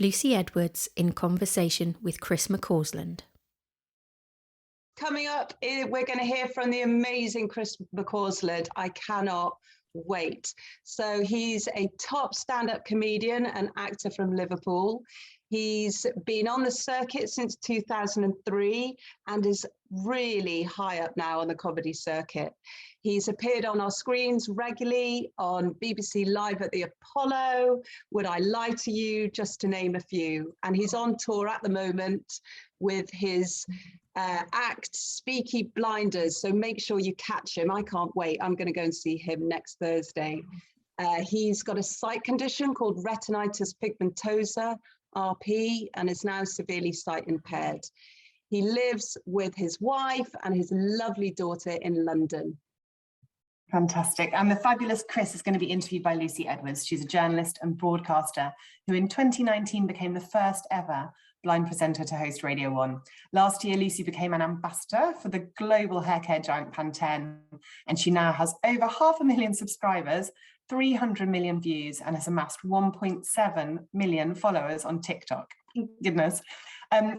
Lucy Edwards in conversation with Chris McCausland. Coming up, we're going to hear from the amazing Chris McCausland. I cannot wait. So he's a top stand-up comedian and actor from Liverpool. He's been on the circuit since 2003 and is really high up now on the comedy circuit. He's appeared on our screens regularly on BBC Live at the Apollo, Would I Lie to You, just to name a few. And he's on tour at the moment with his act Speaky Blinders, so make sure you catch him. I can't wait. I'm going to go and see him next Thursday. He's got a sight condition called retinitis pigmentosa, RP, and is now severely sight impaired. He lives with his wife and his lovely daughter in London. Fantastic. And the fabulous Chris is going to be interviewed by Lucy Edwards. She's a journalist and broadcaster who in 2019 became the first ever blind presenter to host Radio 1. Last year, Lucy became an ambassador for the global hair care giant Pantene, and she now has over 500,000 subscribers, 300 million views, and has amassed 1.7 million followers on TikTok. Goodness.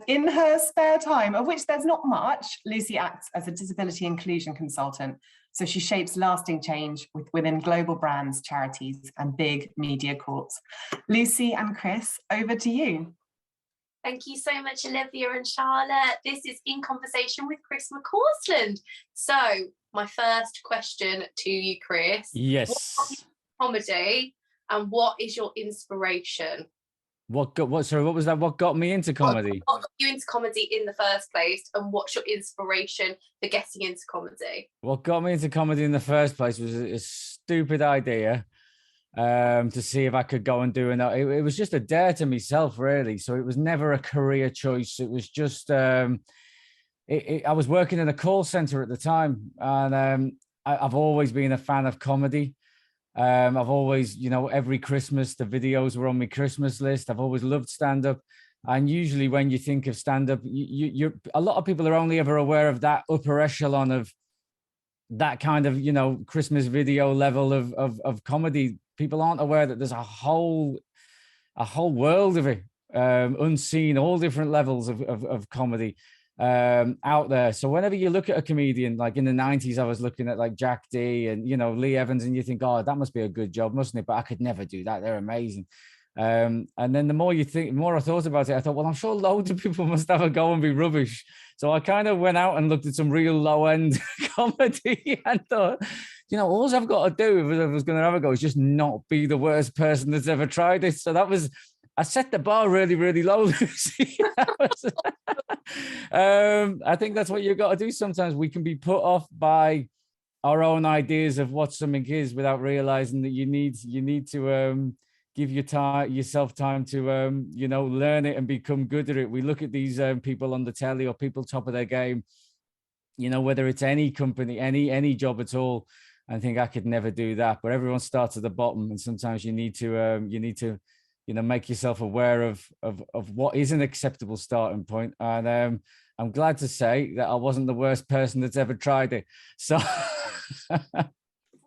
In her spare time, of which there's not much, Lucy acts as a disability inclusion consultant. So she shapes lasting change within global brands, charities, and big media corps. Lucy and Chris, over to you. Thank you so much, Olivia and Charlotte. This is In Conversation with Chris McCausland. So, my first question to you, Chris. Yes. What is comedy and what is your inspiration? Sorry, what was that? What got me into comedy? What got you into comedy in the first place, and what's your inspiration for getting into comedy? What got me into comedy in the first place was a stupid idea to see if I could go and do it. It was just a dare to myself, really. So it was never a career choice. It was just I was working in a call center at the time, and I've always been a fan of comedy. I've always, every Christmas, the videos were on my Christmas list. I've always loved stand-up. And usually when you think of stand-up, a lot of people are only ever aware of that upper echelon of that kind of, Christmas video level of comedy. People aren't aware that there's a whole world of it, unseen, all different levels of comedy out there. So whenever you look at a comedian, like in the 90s, I was looking at like Jack D and, Lee Evans, and you think, oh, that must be a good job, mustn't it? But I could never do that. They're amazing. And then the more I thought about it, I thought, well, I'm sure loads of people must have a go and be rubbish. So I kind of went out and looked at some real low end comedy and thought, all I've got to do if I was going to have a go is just not be the worst person that's ever tried it. So I set the bar really, really low, Lucy. I think that's what you've got to do. Sometimes we can be put off by our own ideas of what something is without realizing that you need to give yourself time to learn it and become good at it. We look at these people on the telly or people top of their game, whether it's any company, any job at all, and think I could never do that. But everyone starts at the bottom, and sometimes you need to make yourself aware of what is an acceptable starting point. And I'm glad to say that I wasn't the worst person that's ever tried it. So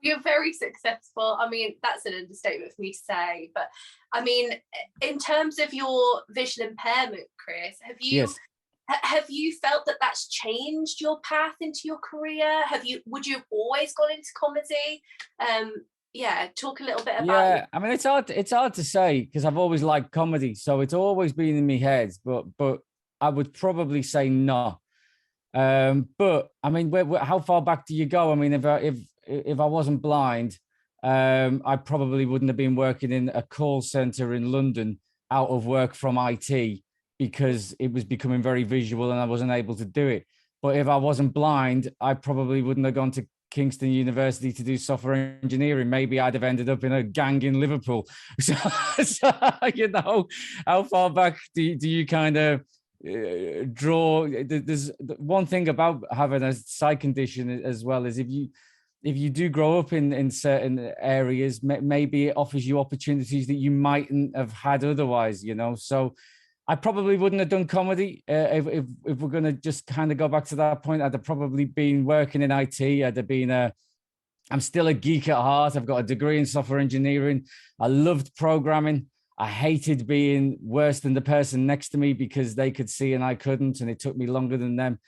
you're very successful. I mean, that's an understatement for me to say. But I mean, in terms of your visual impairment, Chris, have you felt that that's changed your path into your career? Would you have always gone into comedy? Talk a little bit about it. I mean, it's hard to say because I've always liked comedy, so it's always been in my head, but I would probably say no. But I mean, how far back do you go? I mean, if I wasn't blind, I probably wouldn't have been working in a call center in London out of work from IT because it was becoming very visual and I wasn't able to do it. But if I wasn't blind, I probably wouldn't have gone to Kingston University to do software engineering. Maybe I'd have ended up in a gang in Liverpool. So how far back do you kind of draw? There's one thing about having a sight condition as well is if you do grow up in certain areas, maybe it offers you opportunities that you mightn't have had otherwise, So I probably wouldn't have done comedy if we're going to just kind of go back to that point. I'd have probably been working in IT. I'm still a geek at heart. I've got a degree in software engineering. I loved programming. I hated being worse than the person next to me because they could see and I couldn't, and it took me longer than them.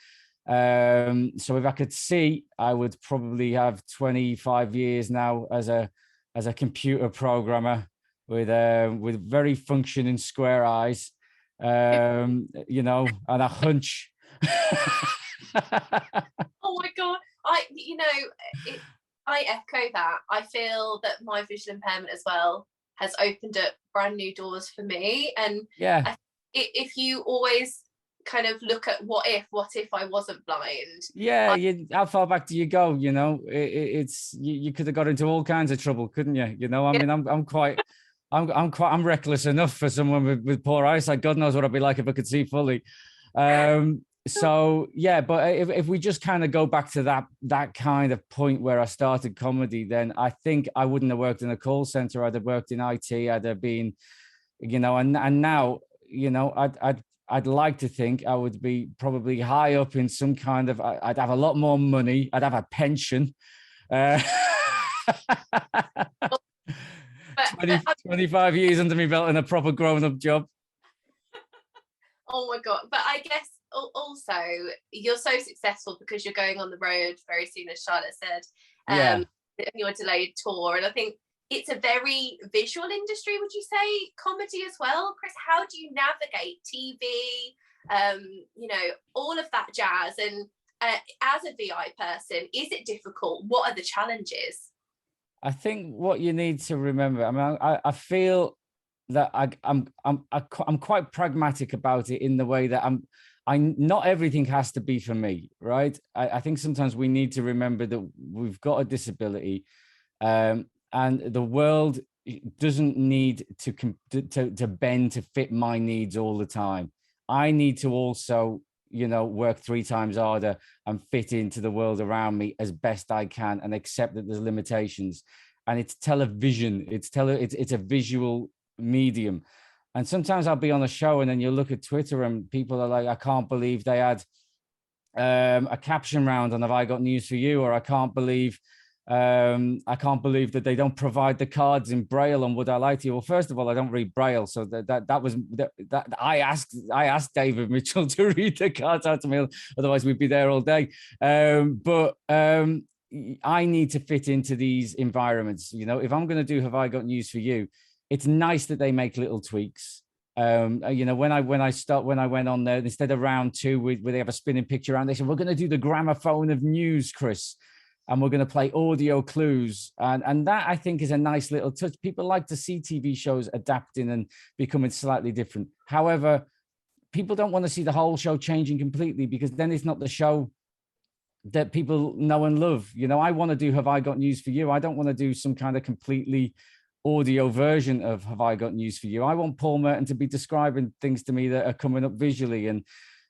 So if I could see, I would probably have 25 years now as a computer programmer with very functioning square eyes, you know, and a hunch. Oh my God. I echo that. I feel that my visual impairment as well has opened up brand new doors for me. And yeah, if you always kind of look at what if I wasn't blind? Yeah, how far back do you go? You know, it's you could have got into all kinds of trouble, couldn't you? You know, I mean, I'm reckless enough for someone with poor eyesight. God knows what I'd be like if I could see fully. So yeah, but if we just kind of go back to that kind of point where I started comedy, then I think I wouldn't have worked in a call center. I'd have worked in IT. I'd have been, you know, and now, you know, I'd like to think I would be probably high up in some kind of, I'd have a lot more money. I'd have a pension. 25 years under my belt in a proper grown-up job. Oh my God. But I guess also you're so successful because you're going on the road very soon, as Charlotte said, your delayed tour. And I think it's a very visual industry, would you say, comedy as well? Chris, how do you navigate TV, you know, all of that jazz? And as a VI person, is it difficult? What are the challenges? I think what you need to remember, I mean, I feel that I'm quite pragmatic about it in the way that not everything has to be for me, right? I think sometimes we need to remember that we've got a disability, and the world doesn't need to bend to fit my needs all the time. I need to also, you know, work 3 times harder and fit into the world around me as best I can and accept that there's limitations. And it's television, it's a visual medium. And sometimes I'll be on a show and then you look at Twitter and people are like, I can't believe they had a caption round on Have I Got News for You, or I can't believe that they don't provide the cards in Braille on Would I Lie to You. Well, first of all, I don't read Braille, so that I asked David Mitchell to read the cards out to me, otherwise we'd be there all day. But I need to fit into these environments. You know, if I'm going to do Have I Got News for You, it's nice that they make little tweaks. You know, when I went on there, instead of round 2 where they have a spinning picture round, they said, we're going to do the gramophone of news, Chris, and we're going to play audio clues. And that, I think, is a nice little touch. People like to see TV shows adapting and becoming slightly different. However, people don't want to see the whole show changing completely, because then it's not the show that people know and love. You know, I want to do Have I Got News for You. I don't want to do some kind of completely audio version of Have I Got News for You. I want Paul Merton to be describing things to me that are coming up visually, and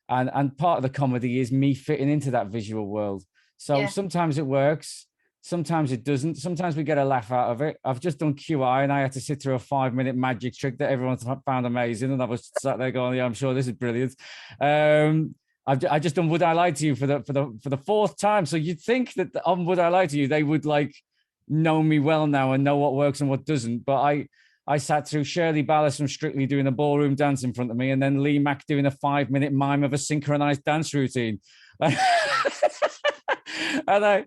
part of the comedy is me fitting into that visual world. So sometimes it works, sometimes it doesn't. Sometimes we get a laugh out of it. I've just done QI and I had to sit through a 5-minute magic trick that everyone found amazing, and I was sat there going, yeah, I'm sure this is brilliant. I just done Would I Lie to You for the 4th time. So you'd think that on Would I Lie to You they would like know me well now and know what works and what doesn't. But I sat through Shirley Ballas from Strictly doing a ballroom dance in front of me, and then Lee Mack doing a 5-minute mime of a synchronized dance routine. And I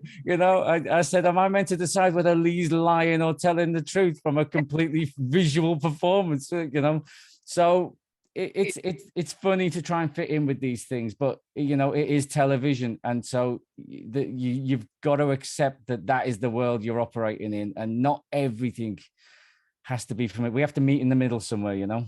said, am I meant to decide whether Lee's lying or telling the truth from a completely visual performance? You know, so it's funny to try and fit in with these things, but you know, it is television, and so you've got to accept that is the world you're operating in, and not everything has to be from it. We have to meet in the middle somewhere, you know.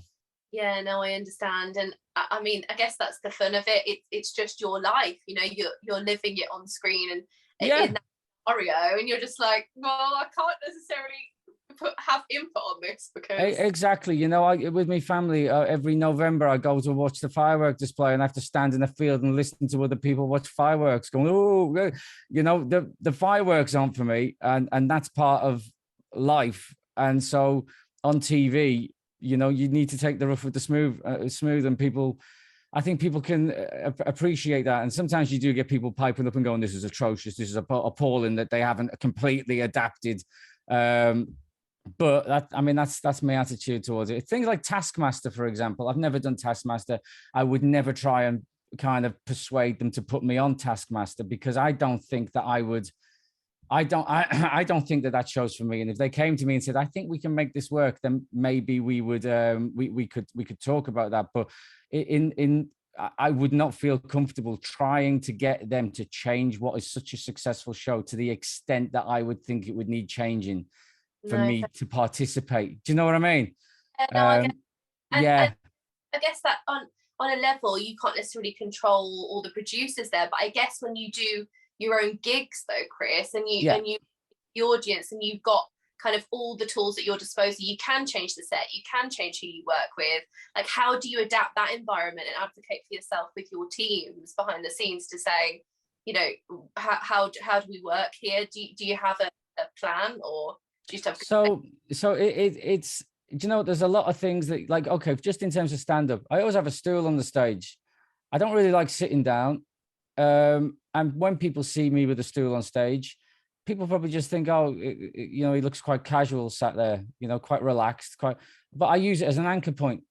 Yeah, no, I understand. And I mean, I guess that's the fun of it. It's just your life, you know, you're living it on screen and in that scenario, and you're just like, well, I can't necessarily have input on this because exactly, you know, with my family every November I go to watch the firework display, and I have to stand in a field and listen to other people watch fireworks going, oh, you know, the fireworks aren't for me, and that's part of life. And so on TV, you know, you need to take the rough with the smooth, and I think people can appreciate that. And sometimes you do get people piping up and going, this is atrocious, this is appalling that they haven't completely adapted but that's my attitude towards it. Things like Taskmaster, for example, I've never done Taskmaster. I would never try and kind of persuade them to put me on Taskmaster, because I don't think that I would. I don't think that shows for me. And if they came to me and said, I think we can make this work, then maybe we would we could talk about that. But I would not feel comfortable trying to get them to change what is such a successful show to the extent that I would think it would need changing for me to participate. Do you know what I mean? No, I guess, yeah. And I guess that on a level, you can't necessarily control all the producers there. But I guess when you do your own gigs though, Chris, and you the audience, and you've got kind of all the tools at your disposal, you can change the set, you can change who you work with. Like, how do you adapt that environment and advocate for yourself with your teams behind the scenes to say, you know, how do we work here? Do you have a plan, or do you just have it's, you know, there's a lot of things that, like, okay, just in terms of stand-up, I always have a stool on the stage. I don't really like sitting down. And when people see me with a stool on stage, people probably just think, oh, you know, he looks quite casual sat there, you know, quite relaxed, but I use it as an anchor point,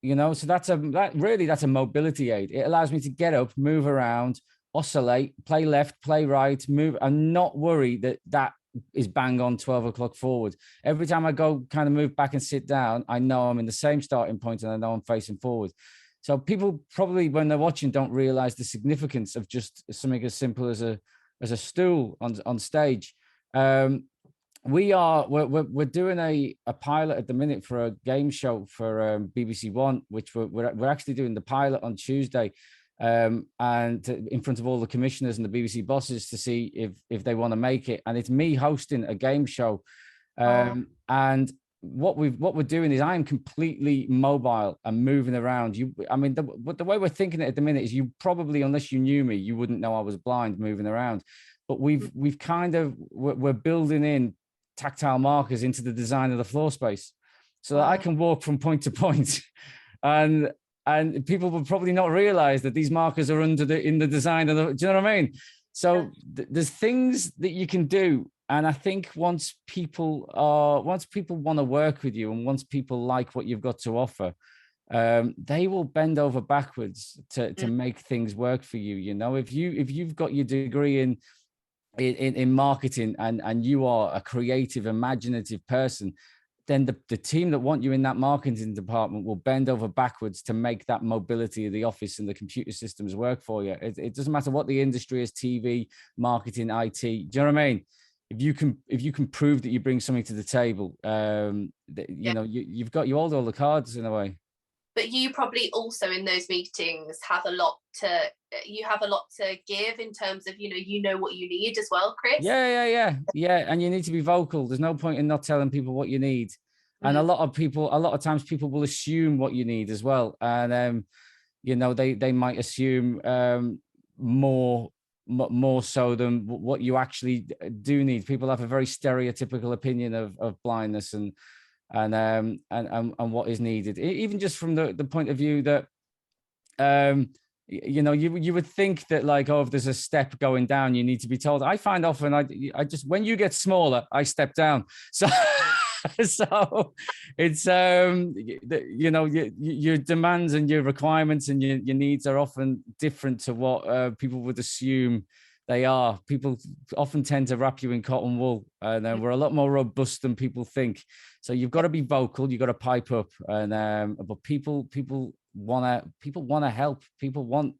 you know, so that's a mobility aid. It allows me to get up, move around, oscillate, play left, play right, move, and not worry that is bang on 12 o'clock forward. Every time I go kind of move back and sit down, I know I'm in the same starting point and I know I'm facing forward. So people probably, when they're watching, don't realize the significance of just something as simple as a stool on stage. We're doing a pilot at the minute for a game show for BBC One, which we're actually doing the pilot on Tuesday, and in front of all the commissioners and the BBC bosses to see if they want to make it. And it's me hosting a game show, and what we're doing is I am completely mobile and moving around. The way we're thinking it at the minute is, you probably, unless you knew me, you wouldn't know I was blind moving around. But we're building in tactile markers into the design of the floor space, so that I can walk from point to point, and people will probably not realize that these markers are in the design of the. Do you know what I mean? So there's things that you can do. And I think once people want to work with you, and once people like what you've got to offer, they will bend over backwards to make things work for you. You know, if you've got your degree in marketing and you are a creative, imaginative person, then the team that want you in that marketing department will bend over backwards to make that mobility of the office and the computer systems work for you. It doesn't matter what the industry is: TV, marketing, IT. Do you know what I mean? If you can prove that you bring something to the table, you know, you hold all the cards in a way. But you probably also in those meetings have a lot to give in terms of, you know what you need as well, Chris. Yeah. And you need to be vocal. There's no point in not telling people what you need. And a lot of times people will assume what you need as well. And you know, they might assume more so than what you actually do need. People have a very stereotypical opinion of blindness and what is needed, even just from the point of view that you know, you would think that, like, oh, if there's a step going down, you need to be told. I find often I just, when you get smaller, I step down. So so it's you know, your demands and your requirements and your needs are often different to what people would assume they are. People often tend to wrap you in cotton wool, and we're a lot more robust than people think. So you've got to be vocal, you've got to pipe up, and but people want to help. People want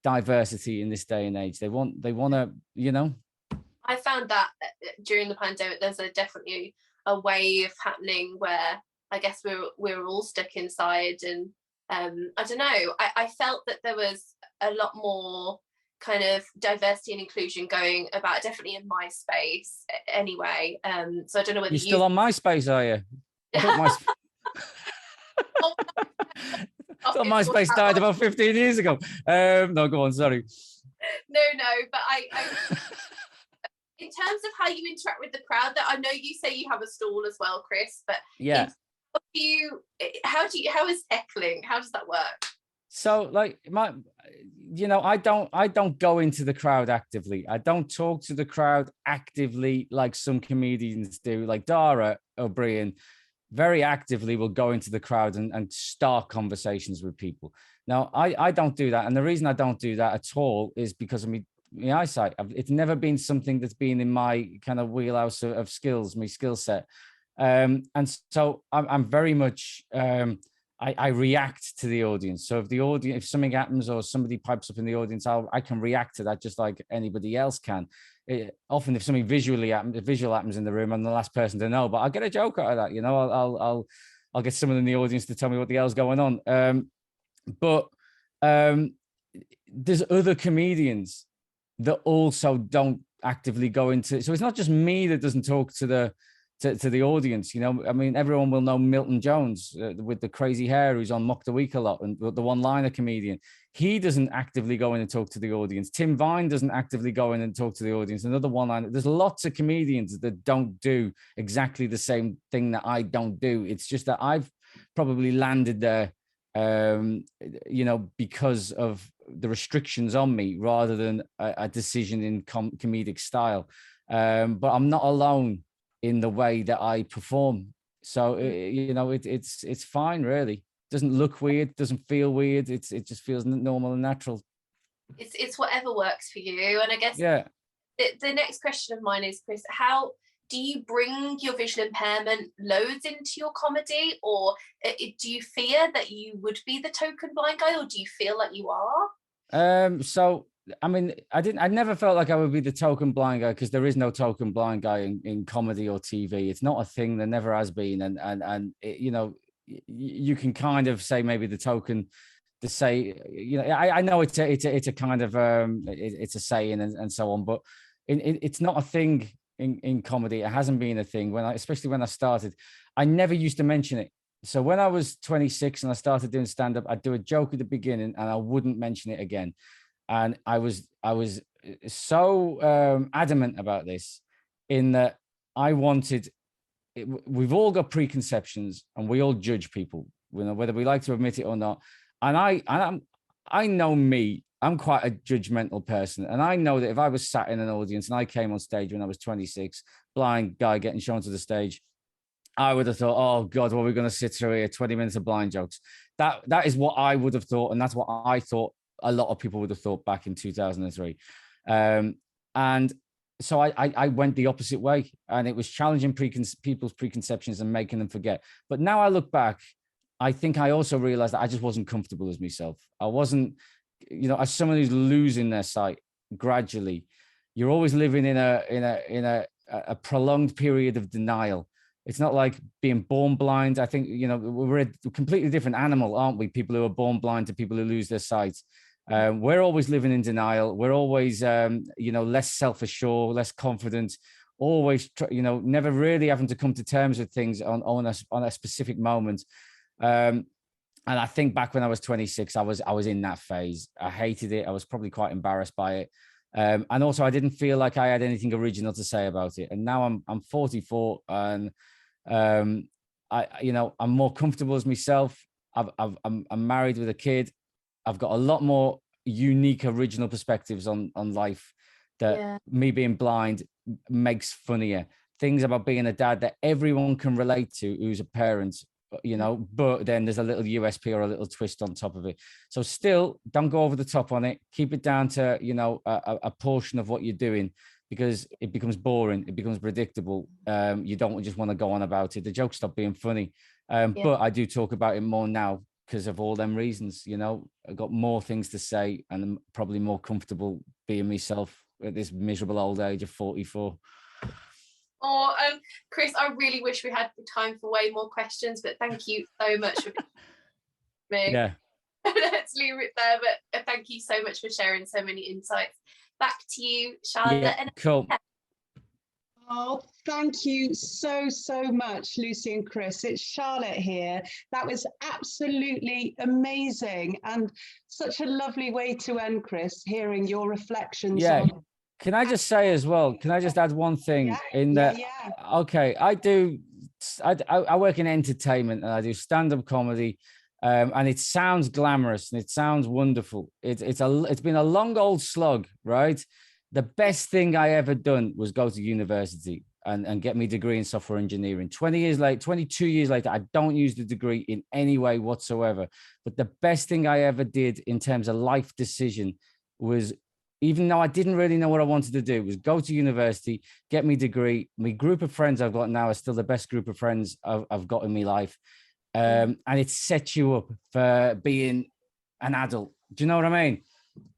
diversity in this day and age. They want to, you know. I found that during the pandemic, there's definitely a wave happening where I guess we're all stuck inside, and I don't know. I felt that there was a lot more kind of diversity and inclusion going about, definitely in my space anyway. So I don't know whether you're still on MySpace, are you? I thought MySpace died about 15 years ago. No, go on, sorry. No, but I in terms of how you interact with the crowd, that I know you say you have a stall as well, Chris, but yeah, how is heckling? How does that work? So like I don't go into the crowd actively. I don't talk to the crowd actively like some comedians do. Like Dara O'Brien very actively will go into the crowd and start conversations with people. Now, I don't do that. And the reason I don't do that at all is because of my eyesight. It's never been something that's been in my kind of wheelhouse of skills, my skill set. And so I'm very much, I react to the audience. So if something happens or somebody pipes up in the audience, I can react to that just like anybody else can. Often if something visual happens in the room, I'm the last person to know, but I'll get a joke out of that. I'll get someone in the audience to tell me what the hell's going on. But there's other comedians that also don't actively go into it. So it's not just me that doesn't talk to the audience. I mean, everyone will know Milton Jones with the crazy hair, who's on Mock the Week a lot, and the one-liner comedian. He doesn't actively go in and talk to the audience. Tim Vine doesn't actively go in and talk to the audience. Another one-liner. There's lots of comedians that don't do exactly the same thing that I don't do. It's just that I've probably landed there, because of the restrictions on me rather than a decision in comedic style. But I'm not alone in the way that I perform. So, it's fine, really. Doesn't look weird, doesn't feel weird. It just feels normal and natural. It's whatever works for you. And I guess the next question of mine is, Chris, how do you bring your visual impairment loads into your comedy, or do you fear that you would be the token blind guy, or do you feel like you are? So I mean, I never felt like I would be the token blind guy, because there is no token blind guy in comedy or TV. It's not a thing. There never has been. And you can kind of say maybe the token to say, I know it's a kind of it's a saying and so on, but it's not a thing in comedy. It hasn't been a thing especially when I started. I never used to mention it. So when I was 26 and I started doing stand-up, I'd do a joke at the beginning and I wouldn't mention it again. And I was so adamant about this, in that I wanted. We've all got preconceptions and we all judge people, whether we like to admit it or not. And I know me. I'm quite a judgmental person, and I know that if I was sat in an audience and I came on stage when I was 26, blind guy getting shown to the stage, I would have thought, oh God, what are we going to sit through here? 20 minutes of blind jokes. That is what I would have thought, and that's what I thought a lot of people would have thought back in 2003. And so I went the opposite way, and it was challenging people's preconceptions and making them forget. But now I look back, I think I also realized that I just wasn't comfortable as myself. I wasn't, as someone who's losing their sight gradually. You're always living in a prolonged period of denial. It's not like being born blind. I think, we're a completely different animal, aren't we? People who are born blind to people who lose their sight. We're always living in denial. We're always, less self-assured, less confident, always, never really having to come to terms with things on a specific moment. And I think back when I was 26, I was in that phase. I hated it. I was probably quite embarrassed by it. And also I didn't feel like I had anything original to say about it. And now I'm 44 and, I'm more comfortable as myself. I'm married with a kid. I've got a lot more unique, original perspectives on life that me being blind makes funnier. Things about being a dad that everyone can relate to who's a parent, but then there's a little USP or a little twist on top of it. So still, don't go over the top on it. Keep it down to, a portion of what you're doing, because it becomes boring. It becomes predictable. You don't just want to go on about it. The jokes stop being funny. But I do talk about it more now because of all them reasons. I've got more things to say, and I'm probably more comfortable being myself at this miserable old age of 44. Oh, Chris, I really wish we had the time for way more questions, but thank you so much for me. Yeah. Let's leave it there, but thank you so much for sharing so many insights. Back to you, Charlotte. Yeah, cool. Oh, thank you so much, Lucy and Chris. It's Charlotte here. That was absolutely amazing, and such a lovely way to end, Chris, hearing your reflections on. Can I just say as well, can I just add one thing okay, I work in entertainment and I do stand-up comedy. And it sounds glamorous and it sounds wonderful. It's been a long old slug, right? The best thing I ever done was go to university and get my degree in software engineering. 22 years later, I don't use the degree in any way whatsoever. But the best thing I ever did in terms of life decision was, even though I didn't really know what I wanted to do, was go to university, get my degree. My group of friends I've got now are still the best group of friends I've got in my life. And it sets you up for being an adult. Do you know what I mean?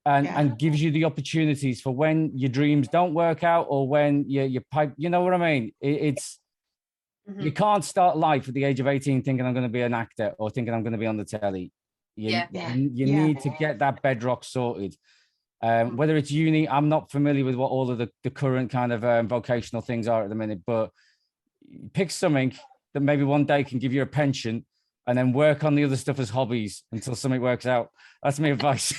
And gives you the opportunities for when your dreams don't work out, or when you pipe, you know what I mean? You can't start life at the age of 18 thinking I'm going to be an actor or thinking I'm going to be on the telly. You need to get that bedrock sorted. Whether it's uni, I'm not familiar with what all of the current kind of vocational things are at the minute, but pick something that maybe one day can give you a pension, and then work on the other stuff as hobbies until something works out. That's my advice.